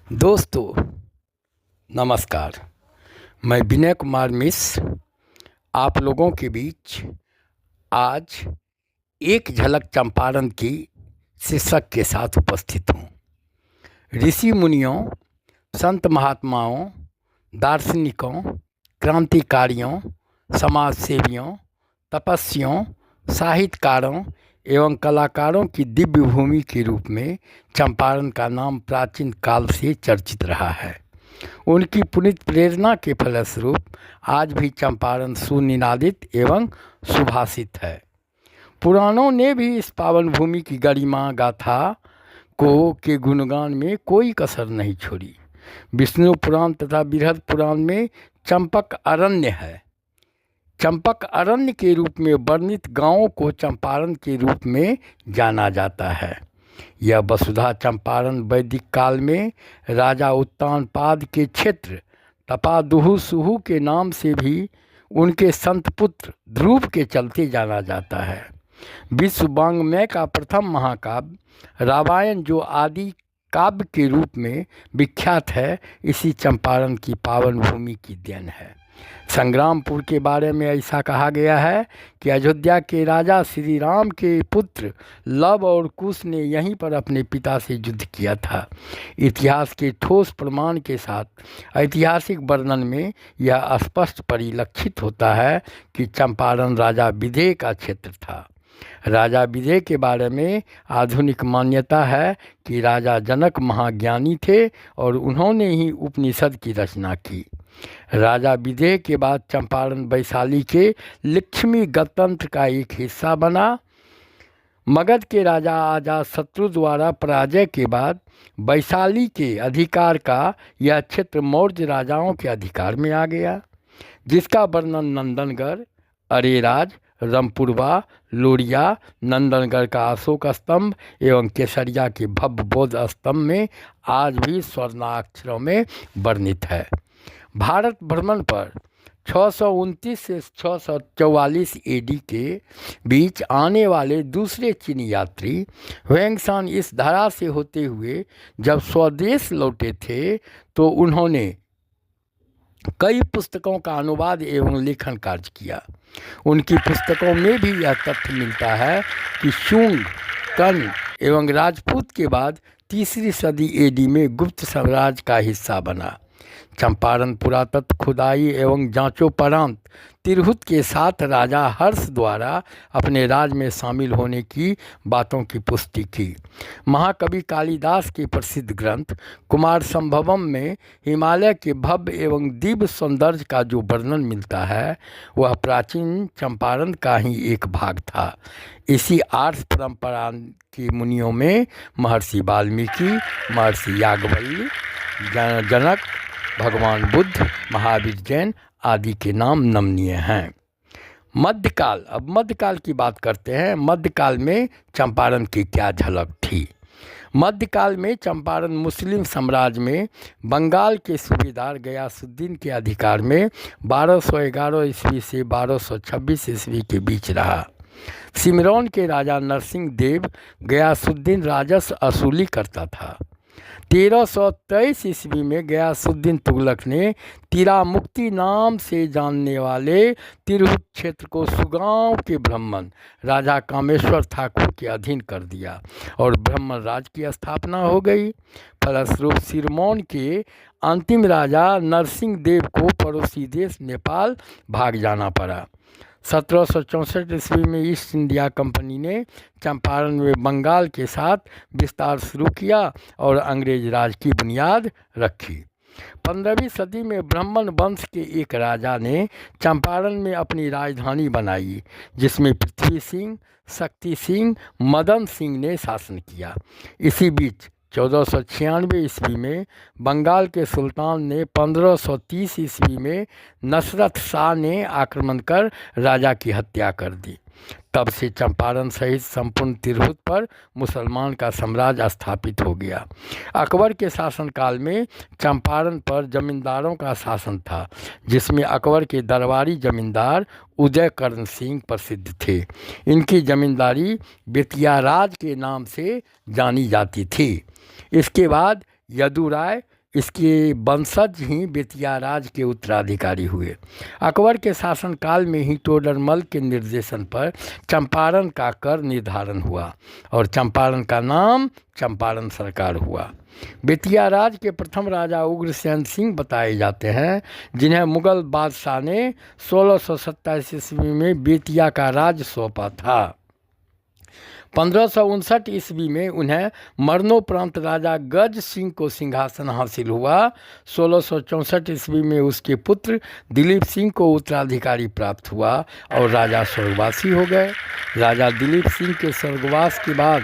दोस्तों नमस्कार। मैं विनय कुमार मिश्र आप लोगों के बीच आज एक झलक चंपारण की शीर्षक के साथ उपस्थित हूँ। ऋषि मुनियों, संत महात्माओं, दार्शनिकों, क्रांतिकारियों, समाज सेवियों, तपस्वियों, साहित्यकारों एवं कलाकारों की दिव्य भूमि के रूप में चंपारण का नाम प्राचीन काल से चर्चित रहा है। उनकी पुनीत प्रेरणा के फलस्वरूप आज भी चंपारण सुनिनादित एवं सुभाषित है। पुराणों ने भी इस पावन भूमि की गरिमा गाथा को के गुणगान में कोई कसर नहीं छोड़ी। विष्णु पुराण तथा बृहद पुराण में चंपक अरण्य है। चंपक अरण्य के रूप में वर्णित गांवों को चंपारण के रूप में जाना जाता है। यह वसुधा चंपारण वैदिक काल में राजा उत्तानपाद के क्षेत्र तपादुहु सुहु के नाम से भी उनके संत पुत्र ध्रुव के चलते जाना जाता है। विश्व वाङ्मय का प्रथम महाकाव्य रामायण जो आदि काव्य के रूप में विख्यात है, इसी चंपारण की पावन भूमि की देन है। संग्रामपुर के बारे में ऐसा कहा गया है कि अयोध्या के राजा श्री राम के पुत्र लव और कुश ने यहीं पर अपने पिता से युद्ध किया था। इतिहास के ठोस प्रमाण के साथ ऐतिहासिक वर्णन में यह स्पष्ट परिलक्षित होता है कि चंपारण राजा विदेह का क्षेत्र था। राजा विदेह के बारे में आधुनिक मान्यता है कि राजा जनक महाज्ञानी थे और उन्होंने ही उपनिषद की रचना की। राजा विदेह के बाद चंपारण वैशाली के लक्ष्मी गणतंत्र का एक हिस्सा बना। मगध के राजा अजातशत्रु द्वारा पराजय के बाद वैशाली के अधिकार का यह क्षेत्र मौर्य राजाओं के अधिकार में आ गया, जिसका वर्णन नंदनगढ़, अरेराज, रामपुरवा, लोरिया, नंदनगढ़ का अशोक स्तंभ एवं केसरिया के भव्य बौद्ध स्तंभ में आज भी स्वर्णाक्षरों में वर्णित है। भारत भ्रमण पर 629 से 644 एडी के बीच आने वाले दूसरे चीनी यात्री हुएंगसान इस धारा से होते हुए जब स्वदेश लौटे थे तो उन्होंने कई पुस्तकों का अनुवाद एवं लेखन कार्य किया। उनकी पुस्तकों में भी यह तथ्य मिलता है कि शुंग, कर्ण एवं राजपूत के बाद तीसरी सदी एडी में गुप्त साम्राज्य का हिस्सा बना। चंपारण पुरातत्व खुदाई एवं जांचोपरांत तिरहुत के साथ राजा हर्ष द्वारा अपने राज में शामिल होने की बातों की पुष्टि की। महाकवि कालिदास के प्रसिद्ध ग्रंथ कुमार संभवम में हिमालय के भव्य एवं दिव्य सौंदर्य का जो वर्णन मिलता है, वह प्राचीन चंपारण का ही एक भाग था। इसी आर्ष परंपरा के मुनियों में महर्षि वाल्मीकि, महर्षि याज्ञवल्क्य, जनक, भगवान बुद्ध, महावीर, जैन आदि के नाम नमनीय हैं। मध्यकाल, अब मध्यकाल की बात करते हैं। मध्यकाल में चंपारण की क्या झलक थी? मध्यकाल में चंपारण मुस्लिम साम्राज्य में बंगाल के सूबेदार गयासुद्दीन के अधिकार में 1211 ईस्वी से 1226 ईस्वी के बीच रहा। सिमरौन के राजा नरसिंह देव गयासुद्दीन राजस्व असूली करता था। 1323 ईस्वी में गयासुद्दीन तुगलक ने तिरामुक्ति नाम से जानने वाले तिरहुत क्षेत्र को सुगांव के ब्राह्मण राजा कामेश्वर ठाकुर के अधीन कर दिया और ब्राह्मण राज की स्थापना हो गई। फलस्वरूप सिरमौन के अंतिम राजा नरसिंह देव को पड़ोसी देश नेपाल भाग जाना पड़ा। 1764 ईस्वी में ईस्ट इंडिया कंपनी ने चंपारण में बंगाल के साथ विस्तार शुरू किया और अंग्रेज राज की बुनियाद रखी। 15वीं सदी में ब्राह्मण वंश के एक राजा ने चंपारण में अपनी राजधानी बनाई, जिसमें पृथ्वी सिंह, शक्ति सिंह, मदन सिंह ने शासन किया। इसी बीच 1496 ईस्वी में बंगाल के सुल्तान ने 1530 ईस्वी में नसरत शाह ने आक्रमण कर राजा की हत्या कर दी। तब से चंपारण सहित संपूर्ण तिरहुत पर मुसलमान का साम्राज्य स्थापित हो गया। अकबर के शासनकाल में चंपारण पर जमींदारों का शासन था, जिसमें अकबर के दरबारी जमींदार उदय कर्ण सिंह प्रसिद्ध थे। इनकी जमींदारी बेतिया राज के नाम से जानी जाती थी। इसके बाद यदुराय, इसके वंशज ही बेतिया राज के उत्तराधिकारी हुए। अकबर के शासनकाल में ही तोडरमल के निर्देशन पर चंपारण का कर निर्धारण हुआ और चंपारण का नाम चंपारण सरकार हुआ। बेतिया राज के प्रथम राजा उग्रसेन सिंह बताए जाते हैं, जिन्हें मुगल बादशाह ने 1627 ईस्वी में बेतिया का राज सौंपा था। 1559 ईस्वी में उन्हें मरणोपरांत राजा गज सिंह को सिंहासन हासिल हुआ। 1664 ईस्वी में उसके पुत्र दिलीप सिंह को उत्तराधिकारी प्राप्त हुआ और राजा स्वर्गवासी हो गए। राजा दिलीप सिंह के स्वर्गवास के बाद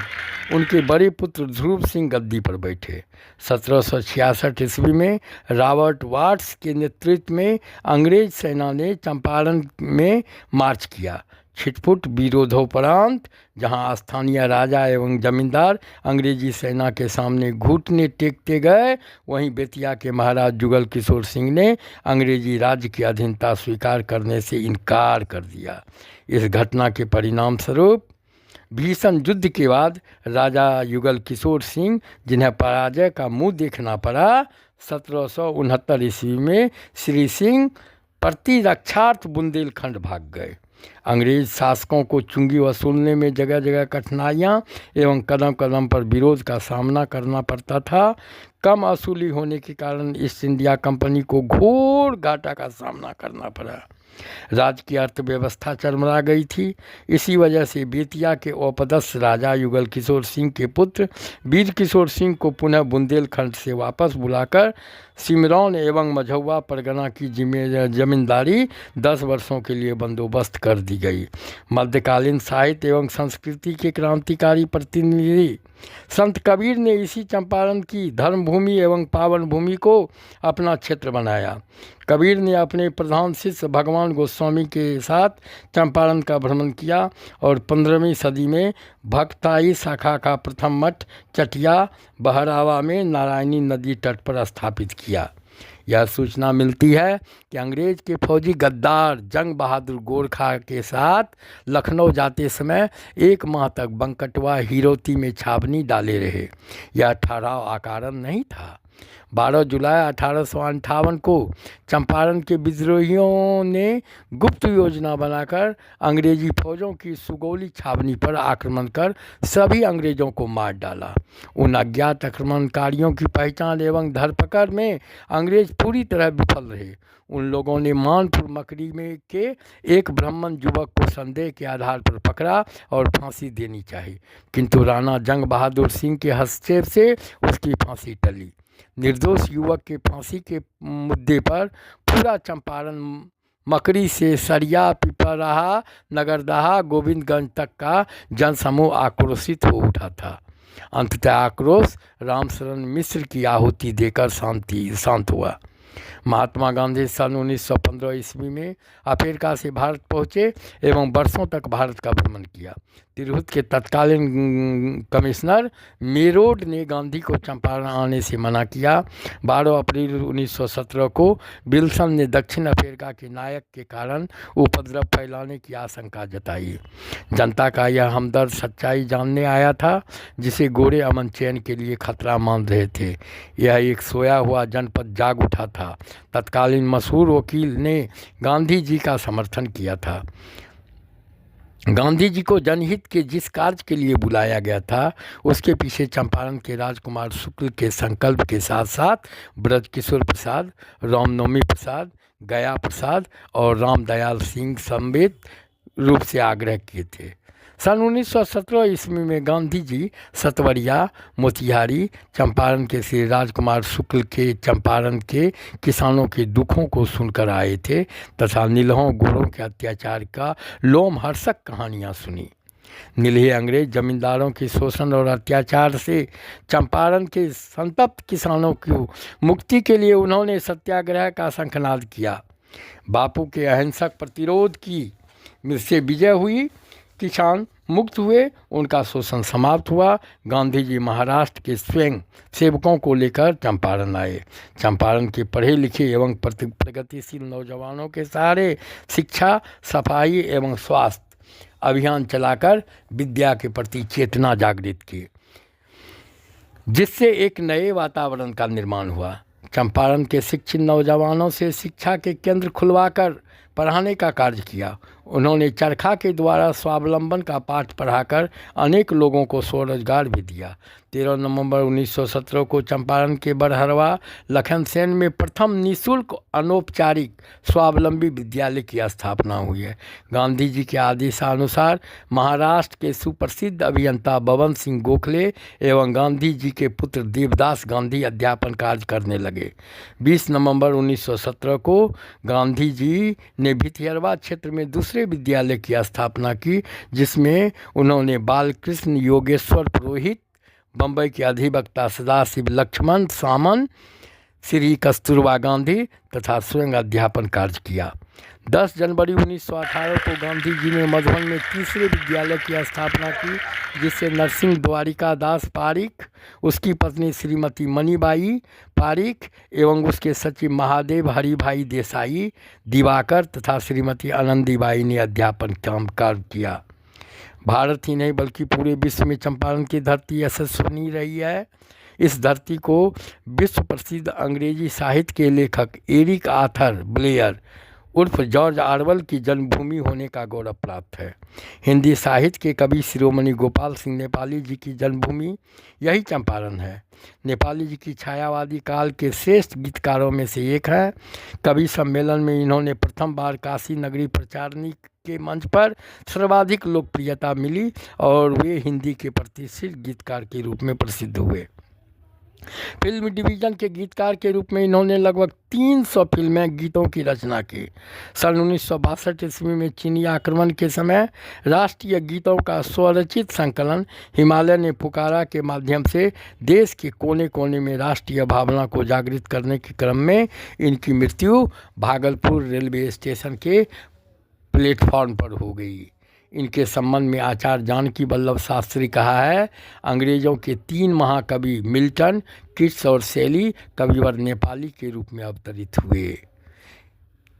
उनके बड़े पुत्र ध्रुव सिंह गद्दी पर बैठे। 1766 ईस्वी में रॉबर्ट वाट्स के नेतृत्व में अंग्रेज सेना ने चंपारण में मार्च किया। छिटपुट विरोधोपरांत जहां स्थानीय राजा एवं जमींदार अंग्रेजी सेना के सामने घुटने टेकते गए, वहीं बेतिया के महाराज जुगल किशोर सिंह ने अंग्रेजी राज्य की अधीनता स्वीकार करने से इनकार कर दिया। इस घटना के परिणाम स्वरूप भीषण युद्ध के बाद राजा युगल किशोर सिंह, जिन्हें पराजय का मुंह देखना पड़ा, 1769 ईस्वी में श्री सिंह प्रतिरक्षार्थ बुंदेलखंड भाग गए। अंग्रेज शासकों को चुंगी वसूलने में जगह जगह कठिनाइयाँ एवं कदम कदम पर विरोध का सामना करना पड़ता था। कम वसूली होने के कारण ईस्ट इंडिया कंपनी को घोर घाटा का सामना करना पड़ा। राज्य की अर्थव्यवस्था चरमरा गई थी। इसी वजह से बेतिया के औपदस्थ राजा युगल किशोर सिंह के पुत्र वीर किशोर सिंह को पुनः बुंदेलखंड से वापस बुलाकर सिमरौन एवं मझौवा परगना की जमींदारी 10 वर्षों के लिए बंदोबस्त कर दी गई। मध्यकालीन साहित्य एवं संस्कृति के क्रांतिकारी प्रतिनिधि संत कबीर ने इसी चंपारण की धर्मभूमि एवं पावन भूमि को अपना क्षेत्र बनाया। कबीर ने अपने प्रधान शिष्य भगवान गोस्वामी के साथ चंपारण का भ्रमण किया और 15वीं सदी में भक्ताई शाखा का प्रथम मठ चटिया बहरावा में नारायणी नदी तट पर स्थापित किया। यह सूचना मिलती है कि अंग्रेज के फौजी गद्दार जंग बहादुर गोरखा के साथ लखनऊ जाते समय 1 माह तक बंकटवा हिरोती में छावनी डाले रहे। यह ठहराव अकारण नहीं था। 12 जुलाई 1858 को चंपारण के विद्रोहियों ने गुप्त योजना बनाकर अंग्रेजी फौजों की सुगौली छावनी पर आक्रमण कर सभी अंग्रेजों को मार डाला। उन अज्ञात आक्रमणकारियों की पहचान एवं धरपकड़ में अंग्रेज पूरी तरह विफल रहे। उन लोगों ने मानपुर मकरी में के एक ब्राह्मण युवक को संदेह के आधार पर पकड़ा और फांसी देनी चाहिए, किंतु राणा जंग बहादुर सिंह के हस्तक्षेप से उसकी फांसी टली। निर्दोष युवक के फांसी के मुद्दे पर पूरा चंपारण मकरी से सरिया पिपराहा नगरदाहा गोविंदगंज तक का जनसमूह आक्रोशित हो उठा था। अंततः आक्रोश रामशरण मिश्र की आहुति देकर शांत हुआ। महात्मा गांधी सन 1915 ईस्वी में अफ्रीका से भारत पहुँचे एवं वर्षों तक भारत का भ्रमण किया। तिरहुत के तत्कालीन कमिश्नर मेरोड ने गांधी को चंपारण आने से मना किया। 12 अप्रैल 1917 को विल्सन ने दक्षिण अफ्रीका के नायक के कारण उपद्रव फैलाने की आशंका जताई। जनता का यह हमदर्द सच्चाई जानने आया था, जिसे गोरे अमन चैन के लिए खतरा मान रहे थे। यह एक सोया हुआ जनपद जाग उठा था। तत्कालीन मशहूर वकील ने गांधी जी का समर्थन किया था। गांधी जी को जनहित के जिस कार्य के लिए बुलाया गया था, उसके पीछे चंपारण के राजकुमार शुक्ल के संकल्प के साथ साथ ब्रजकिशोर प्रसाद, रामनवमी प्रसाद, गया प्रसाद और रामदयाल सिंह समेत रूप से आग्रह किए थे। सन 1917 ईस्वी में गांधी जी सतवरिया मोतिहारी चंपारण के श्री राजकुमार शुक्ल के चंपारण के किसानों के दुखों को सुनकर आए थे तथा नीलहों गोरों के अत्याचार का लोमहर्षक कहानियाँ सुनी। नीलहे अंग्रेज जमींदारों के शोषण और अत्याचार से चंपारण के संतप्त किसानों की मुक्ति के लिए उन्होंने सत्याग्रह का शंखनाद किया। बापू के अहिंसक प्रतिरोध की से विजय हुई, किसान मुक्त हुए, उनका शोषण समाप्त हुआ। गांधी जी महाराष्ट्र के स्वयं सेवकों को लेकर चंपारण आए। चंपारण के पढ़े लिखे एवं प्रगतिशील नौजवानों के सहारे शिक्षा, सफाई एवं स्वास्थ्य अभियान चलाकर विद्या के प्रति चेतना जागृत की, जिससे एक नए वातावरण का निर्माण हुआ। चंपारण के शिक्षित नौजवानों से शिक्षा के केंद्र खुलवाकर पढ़ाने का कार्य किया। उन्होंने चरखा के द्वारा स्वावलंबन का पाठ पढ़ाकर अनेक लोगों को स्वरोजगार भी दिया। 13 नवंबर 1917 को चंपारण के बड़हरवा लखनसेन में प्रथम निःशुल्क अनौपचारिक स्वावलंबी विद्यालय की स्थापना हुई है। गांधी जी के आदेशानुसार महाराष्ट्र के सुप्रसिद्ध अभियंता बबन सिंह गोखले एवं गांधी जी के पुत्र देवदास गांधी अध्यापन कार्य करने लगे। 20 नवंबर 1917 को गांधी जी ने भितिहरवा क्षेत्र में दूसरे विद्यालय की स्थापना की, जिसमें उन्होंने बालकृष्ण योगेश्वर पुरोहित, बम्बई के अधिवक्ता सदाशिव लक्ष्मण सामन, श्री कस्तूरबा गांधी तथा स्वयं अध्यापन कार्य किया। 10 जनवरी 1918 को गांधी जी ने मधुबन में तीसरे विद्यालय की स्थापना की, जिससे नरसिंह द्वारिका दास पारिख, उसकी पत्नी श्रीमती मणिबाई पारिख एवं उसके सचिव महादेव हरिभाई देसाई, दिवाकर तथा श्रीमती आनंदीबाई ने अध्यापन काम कार्य किया। भारत ही नहीं बल्कि पूरे विश्व में चंपारण की धरती यशस्विनी रही है। इस धरती को विश्व प्रसिद्ध अंग्रेजी साहित्य के लेखक एरिक आर्थर ब्लेयर उर्फ जॉर्ज ऑरवेल की जन्मभूमि होने का गौरव प्राप्त है। हिंदी साहित्य के कवि शिरोमणि गोपाल सिंह नेपाली जी की जन्मभूमि यही चंपारण है। नेपाली जी की छायावादी काल के श्रेष्ठ गीतकारों में से एक हैं। कवि सम्मेलन में इन्होंने प्रथम बार काशी नगरी प्रचारणी के मंच पर सर्वाधिक लोकप्रियता मिली और वे हिंदी के प्रतिष्ठित गीतकार के रूप में प्रसिद्ध हुए। फिल्म डिवीज़न के गीतकार के रूप में इन्होंने लगभग 300 फिल्में गीतों की रचना की। सन 1962 ईस्वी में चीनी आक्रमण के समय राष्ट्रीय गीतों का स्वरचित संकलन हिमालय ने पुकारा के माध्यम से देश के कोने कोने में राष्ट्रीय भावना को जागृत करने के क्रम में इनकी मृत्यु भागलपुर रेलवे स्टेशन के प्लेटफॉर्म पर हो गई। इनके संबंध में आचार्य जानकी वल्लभ शास्त्री कहा है, अंग्रेज़ों के 3 महाकवि मिल्टन, किट्स और शैली कविवर नेपाली के रूप में अवतरित हुए।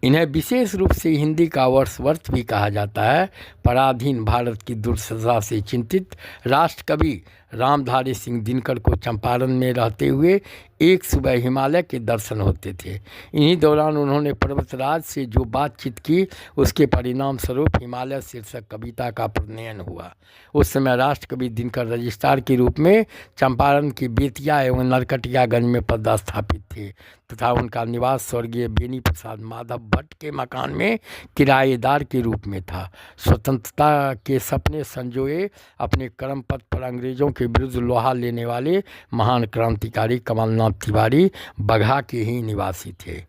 इन्हें विशेष रूप से हिंदी का वर्dsworth भी कहा जाता है। पराधीन भारत की दुर्दशा से चिंतित राष्ट्र कवि रामधारी सिंह दिनकर को चंपारण में रहते हुए एक सुबह हिमालय के दर्शन होते थे। इन्हीं दौरान उन्होंने पर्वतराज से जो बातचीत की, उसके परिणाम स्वरूप हिमालय शीर्षक कविता का प्रणयन हुआ। उस समय राष्ट्र कवि दिनकर रजिस्ट्रार के रूप में चंपारण के बेतिया एवं नरकटियागंज में पदस्थापित थे तथा उनका निवास स्वर्गीय बेनी प्रसाद माधव भट्ट के मकान में किराएदार के रूप में था। स्वतंत्रता के सपने संजोए अपने कर्म पथ पर अंग्रेज़ों के विरुद्ध लोहा लेने वाले महान क्रांतिकारी कमलनाथ तिवारी बगहा के ही निवासी थे।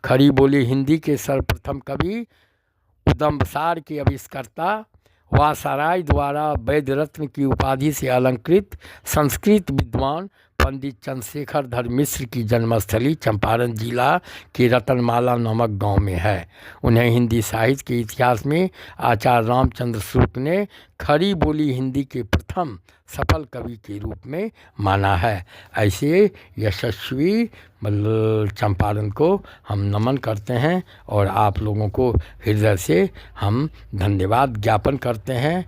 खड़ी बोली हिंदी के सर्वप्रथम कवि, उदम्बसार के आविष्कर्ता, वासराय द्वारा वैद्य रत्न की उपाधि से अलंकृत संस्कृत विद्वान पंडित चंद्रशेखर धर मिश्र की जन्मस्थली चंपारण जिला के रतनमाला नामक गांव में है। उन्हें हिंदी साहित्य के इतिहास में आचार्य रामचंद्र शुक्ल ने खड़ी बोली हिंदी के प्रथम सफल कवि के रूप में माना है। ऐसे यशस्वी चंपारण को हम नमन करते हैं और आप लोगों को हृदय से हम धन्यवाद ज्ञापन करते हैं।